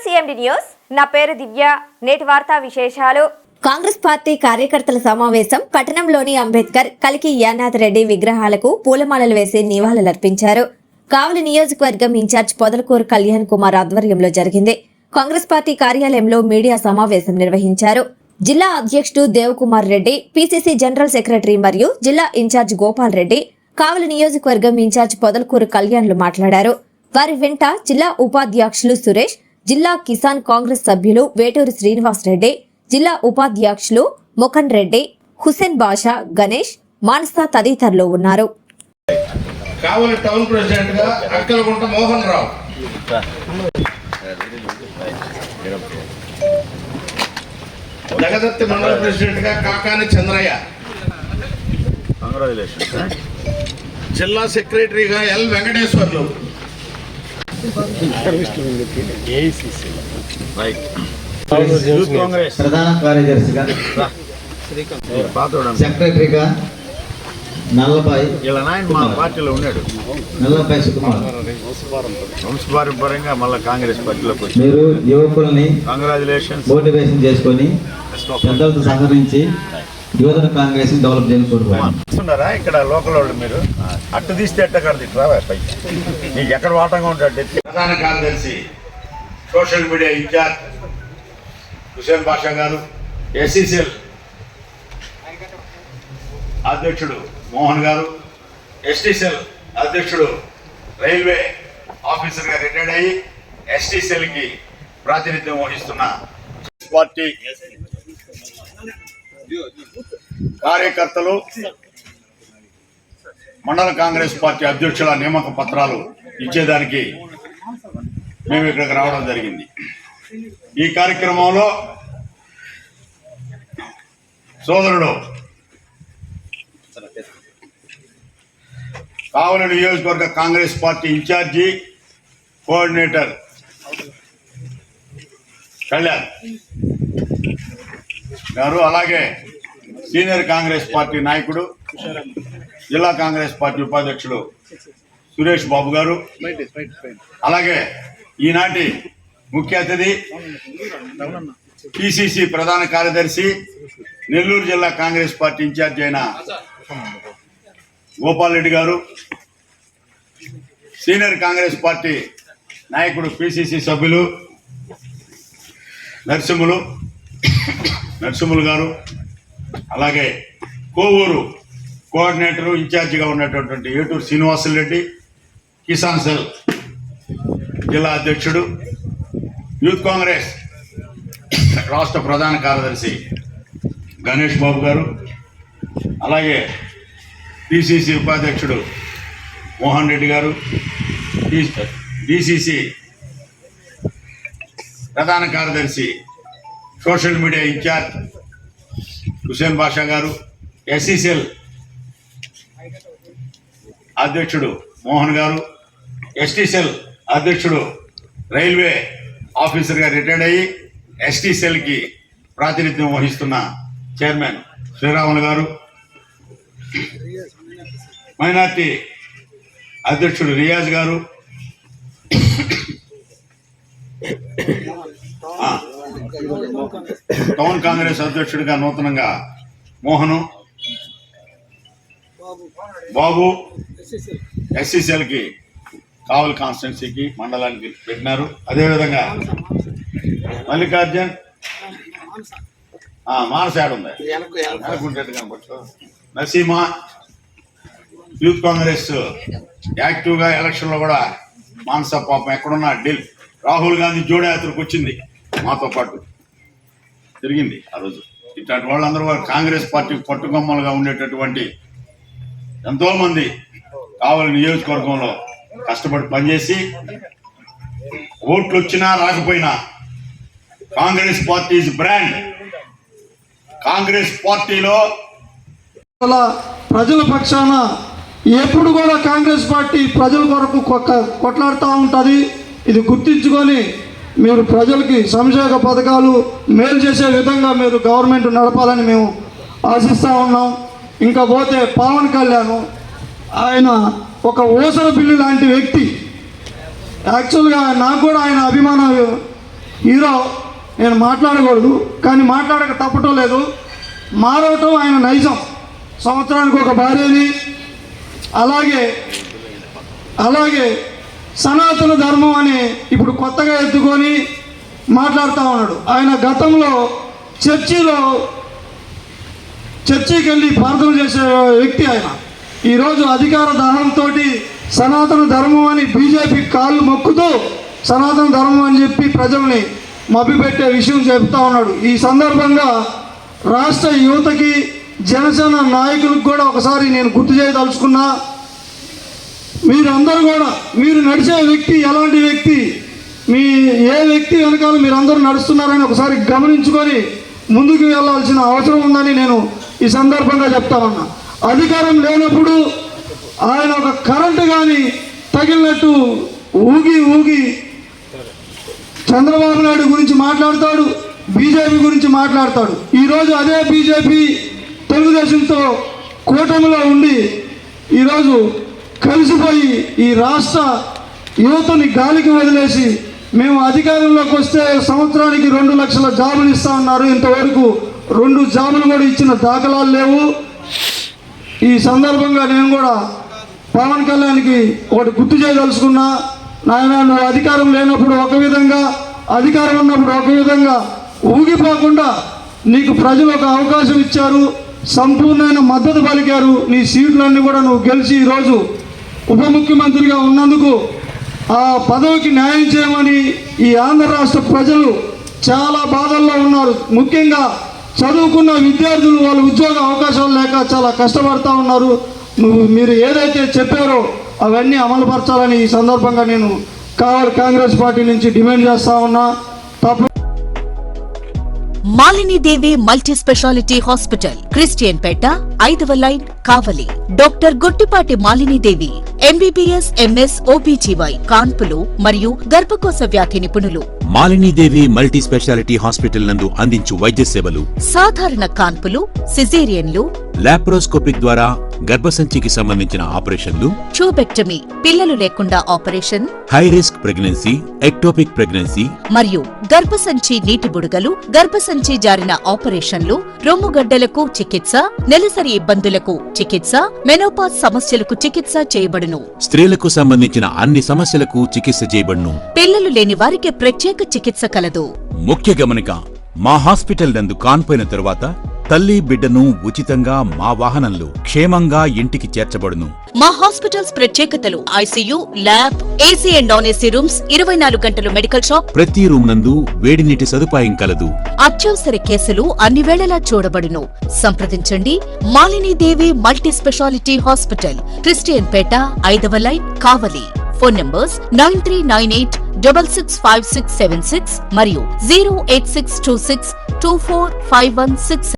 CMD news నా పేరు దివ్య నేటి వార్తా విశేషాలు కాంగ్రెస్ పార్టీ కార్యకర్తల సమావేశం పట్టణంలోని అంబేద్కర్ కలికి యానాథ్ రెడ్డి విగ్రహాలకు పూలమాలలు వేసి నివాళులర్పించారు. కావలి నియోజకవర్గం ఇన్ఛార్జ్ పొదలకూరు కళ్యాణ్ కుమార్ ఆధ్వర్యంలో జరిగింది. కాంగ్రెస్ పార్టీ కార్యాలయంలో మీడియా సమావేశం నిర్వహించారు. జిల్లా అధ్యక్షుడు Devakumar Reddy, PCC general secretary మరియు జిల్లా ఇన్ఛార్జ్ గోపాల్ రెడ్డి, కావలి నియోజకవర్గం ఇన్ఛార్జ్ పొదలకూరు కళ్యాణ్లు మాట్లాడారు. వారి వెంట జిల్లా ఉపాధ్యక్షులు సురేష్, జిల్లా కిసాన్ కాంగ్రెస్ సభ్యులు వేటూరి శ్రీనివాస్ రెడ్డి, జిల్లా ఉపాధ్యక్షులు మొకన్ రెడ్డి, హుసేన్ బాషా, గణేష్, మానస తదితరులు ఉన్నారు. కావలి టౌన్ ప్రెసిడెంట్ గా అక్కలగుంట మోహన్ రావు, జగదత్తి మండల ప్రెసిడెంట్ గా కాకాని చంద్రయ్య, జిల్లా సెక్రటరీగా ఎల్ వెంకటేశ్వర్లు, ప్రధాన కార్యదర్శిగా సెక్రటరీగా నల్లపై పార్టీలో ఉన్నాడు. నల్లపై సుకుమార్ వంశపారంపర్యంగా మళ్ళీ కాంగ్రెస్ పార్టీలోకి వచ్చి మీరు యువకుల్ని కంగ్రాచులేషన్స్ మోటివేషన్ చేసుకొని పెద్దలతో సహకరించి యువజన కాంగ్రెస్ డెవలప్ చేసుకుంటున్నారా. ఇక్కడ లోకల్ వాళ్ళు మీరు అట్టు తీస్తే ఎట్ట కడది పై నీకు ఎక్కడ వాటంగా ఉంటాడు. ప్రధాన కార్యదర్శి సోషల్ మీడియా ఇన్ఛార్జ్ హుసేన్ బాషా గారు, ఎస్సీసీఎల్ అధ్యక్షుడు మోహన్ గారు, ఎస్టీసీఎల్ అధ్యక్షుడు రైల్వే ఆఫీసర్గా రిటైర్డ్ అయ్యి ఎస్టీసీఎల్కి ప్రాతినిధ్యం వహిస్తున్న పార్టీ కార్యకర్తలు, మండల కాంగ్రెస్ పార్టీ అధ్యక్షుల నియామక పత్రాలు ఇచ్చేదానికి మేము ఇక్కడికి రావడం జరిగింది. ఈ కార్యక్రమంలో సోదరుడు కావలి నియోజకవర్గ Congress party incharge coordinator Kalyan గారు, అలాగే సీనియర్ కాంగ్రెస్ పార్టీ నాయకుడు జిల్లా కాంగ్రెస్ పార్టీ ఉపాధ్యక్షుడు సురేష్ బాబు గారు, అలాగే ఈనాటి ముఖ్య అతిథి పిసిసి ప్రధాన కార్యదర్శి నెల్లూరు జిల్లా కాంగ్రెస్ పార్టీ ఇన్ఛార్జి అయిన గోపాల్ రెడ్డి గారు, సీనియర్ కాంగ్రెస్ పార్టీ నాయకుడు పిసిసి సభ్యులు నరసింహులు గారు, అలాగే కోవూరు కోఆర్డినేటరు ఇన్ఛార్జిగా ఉన్నటువంటి ఏటూరు శ్రీనివాసులరెడ్డి, కిసాన్ సెల్ జిల్లా అధ్యక్షుడు, యూత్ కాంగ్రెస్ రాష్ట్ర ప్రధాన కార్యదర్శి గణేష్ బాబు గారు, అలాగే పిసిసి ఉపాధ్యక్షుడు మోహన్ రెడ్డి గారు, డిసిసి ప్రధాన కార్యదర్శి సోషల్ మీడియా ఇన్ఛార్జ్ హుసేన్ బాషా గారు, ఎస్సీసీఎల్ అధ్యక్షుడు మోహన్ గారు, ఎస్టీసీఎల్ అధ్యక్షుడు రైల్వే ఆఫీసర్గా రిటైర్డ్ అయ్యి ఎస్టీసీఎల్కి ప్రాతినిధ్యం వహిస్తున్న చైర్మన్ శ్రీరాములు గారు, మైనార్టీ అధ్యక్షుడు రియాజ్ గారు, టౌన్ కాంగ్రెస్ అధ్యక్షుడిగా నూతనంగా మోహను బాబు ఎస్సీసీఎల్కి కావలి కాన్స్టిట్యున్సీకి మండలానికి పెట్టినారు. అదేవిధంగా మల్లికార్జున్ మానసాడు ఉంది నసీమా యూత్ కాంగ్రెస్ యాక్టివ్గా ఎలక్షన్లో కూడా మానస పాపం ఎక్కడున్నా రాహుల్ గాంధీ జోడయాత్రకు వచ్చింది, మాతో పాటు తిరిగింది ఆ రోజు. ఇట్లాంటి వాళ్ళందరూ కాంగ్రెస్ పార్టీ పట్టుకొమ్మలుగా ఉండేటటువంటి ఎంతోమంది కావలి నియోజకవర్గంలో కష్టపడి పనిచేసి ఓట్లు వచ్చినా రాకపోయినా కాంగ్రెస్ పార్టీ బ్రాండ్. కాంగ్రెస్ పార్టీలో ప్రజల పక్షాన ఎప్పుడు కూడా కాంగ్రెస్ పార్టీ ప్రజల కొరకు కొట్లాడుతూ ఉంటుంది. ఇది గుర్తించుకొని మీరు ప్రజలకి సంక్షేమ పథకాలు మేలు చేసే విధంగా మీరు గవర్నమెంట్ నడపాలని మేము ఆశిస్తూ ఉన్నాం. ఇంకా పోతే పవన్ కళ్యాణ్ ఆయన ఒక ఊసర పిల్లి లాంటి వ్యక్తి. యాక్చువల్గా నాకు కూడా ఆయన అభిమానం హీరో, నేను మాట్లాడకూడదు కానీ మాట్లాడక తప్పటం లేదు. మారవటం ఆయన నైజం. సంవత్సరానికి ఒక భార్యని, అలాగే సనాతన ధర్మం అని ఇప్పుడు కొత్తగా ఎత్తుకొని మాట్లాడుతూ ఉన్నాడు. ఆయన గతంలో చర్చికి వెళ్ళి ప్రార్థన చేసే వ్యక్తి ఆయన. ఈరోజు అధికార దాహంతో సనాతన ధర్మం అని బీజేపీ కాళ్ళు మొక్కుతూ సనాతన ధర్మం అని చెప్పి ప్రజల్ని మభ్యపెట్టే విషయం చెప్తా ఉన్నాడు. ఈ సందర్భంగా రాష్ట్ర యువతకి, జనసేన నాయకులకు కూడా ఒకసారి నేను గుర్తు చేయదలుచుకున్నా. మీరందరూ కూడా, మీరు నడిచే వ్యక్తి ఎలాంటి వ్యక్తి, ఏ వ్యక్తి వెనకాల మీరందరూ నడుస్తున్నారని ఒకసారి గమనించుకొని ముందుకు వెళ్ళాల్సిన అవసరం ఉందని నేను ఈ సందర్భంగా చెప్తామన్నా. అధికారం లేనప్పుడు ఆయన ఒక కరెంటు కానీ తగిలినట్టు ఊగి చంద్రబాబు నాయుడు గురించి మాట్లాడతాడు, బీజేపీ గురించి మాట్లాడతాడు. ఈరోజు అదే బీజేపీ తెలుగుదేశంతో కూటమిలో ఉండి ఈరోజు కలిసిపోయి ఈ రాష్ట్ర యువతని గాలికి వదిలేసి మేము అధికారంలోకి వస్తే సంవత్సరానికి 2 లక్షల జాబులు ఇస్తా ఉన్నారు. ఇంతవరకు 2 జాబులు కూడా ఇచ్చిన దాఖలాలు లేవు. ఈ సందర్భంగా నేను కూడా పవన్ కళ్యాణ్కి ఒకటి గుర్తు చేయదలుచుకున్నా. నాయన, నువ్వు అధికారం లేనప్పుడు ఒక విధంగా, అధికారం ఉన్నప్పుడు ఒక విధంగా ఊగిపోకుండా నీకు ప్రజలు ఒక అవకాశం ఇచ్చారు, సంపూర్ణమైన మద్దతు పలికారు. నీ సీట్లన్నీ కూడా నువ్వు గెలిచి ఈరోజు ఉప ముఖ్యమంత్రిగా ఉన్నందుకు ఆ పదవికి న్యాయం చేయమని ఈ ఆంధ్ర రాష్ట్ర ప్రజలు చాలా బాధల్లో ఉన్నారు. ముఖ్యంగా చదువుకున్న విద్యార్థులు వాళ్ళ ఉద్యోగ అవకాశాలు లేక చాలా కష్టపడతా ఉన్నారు. మీరు ఏదైతే చెప్పారో అవన్నీ అమలుపరచాలని ఈ సందర్భంగా నేను కాంగ్రెస్ పార్టీ నుంచి డిమాండ్ చేస్తా ఉన్నా. Malinidevi multi speciality hospital, Christian Peta, 5వ line, Kavali. Doctor Gottipati Malinidevi, MBBS, MS, OBGY, కాన్పులు మరియు గర్భకోశ వ్యాధి నిపుణులు. మాలినీదేవి మల్టీ స్పెషాలిటీ హాస్పిటల్ నందు అందించు వైద్య సేవలు: సాధారణ కాన్పులు, సిజేరియన్లు, లాప్రోస్కోపిక్ ద్వారా గర్భసంచికి సంబంధించిన ఆపరేషన్లు, ట్యూబెక్టమీ, పిల్లలు లేకుండా operation, high risk pregnancy, ectopic pregnancy మరియు గర్భసంచి నీటి బుడగలు, గర్భసంచి జారిన ఆపరేషన్లు, రొమ్ముగడ్డలకు చికిత్స, నెలసరి ఇబ్బందులకు చికిత్స, మెనోపాజ్ సమస్యలకు చికిత్స చేయబడును. స్త్రీలకు సంబంధించిన అన్ని సమస్యలకు చికిత్స చేయబడును. పిల్లలు లేని వారికి ప్రత్యేక చికిత్స కలదు. ముఖ్య గమనిక: మా హాస్పిటల్ నందు కాన్పోయిన తరువాత తల్లి బిడ్డను ఉచితంగా మా వాహనంలో క్షేమంగా ఇంటికి చేర్చబడును. మా హాస్పిటల్స్ ప్రత్యేకతలు: ICU, lab, AC and non AC rooms, 24 గంటలు మెడికల్ షాప్, ప్రతి రూమ్ నందు వేడి నీటి సదుపాయం కలదు. అత్యవసర కేసులు అన్ని వేళలా చూడబడును. సంప్రదించండి. Malinidevi multi speciality hospital, Christian Peta, 5వ లైన్, కావలి. ఫోన్ నంబర్స్ 9398665676 మరియు 08626245166.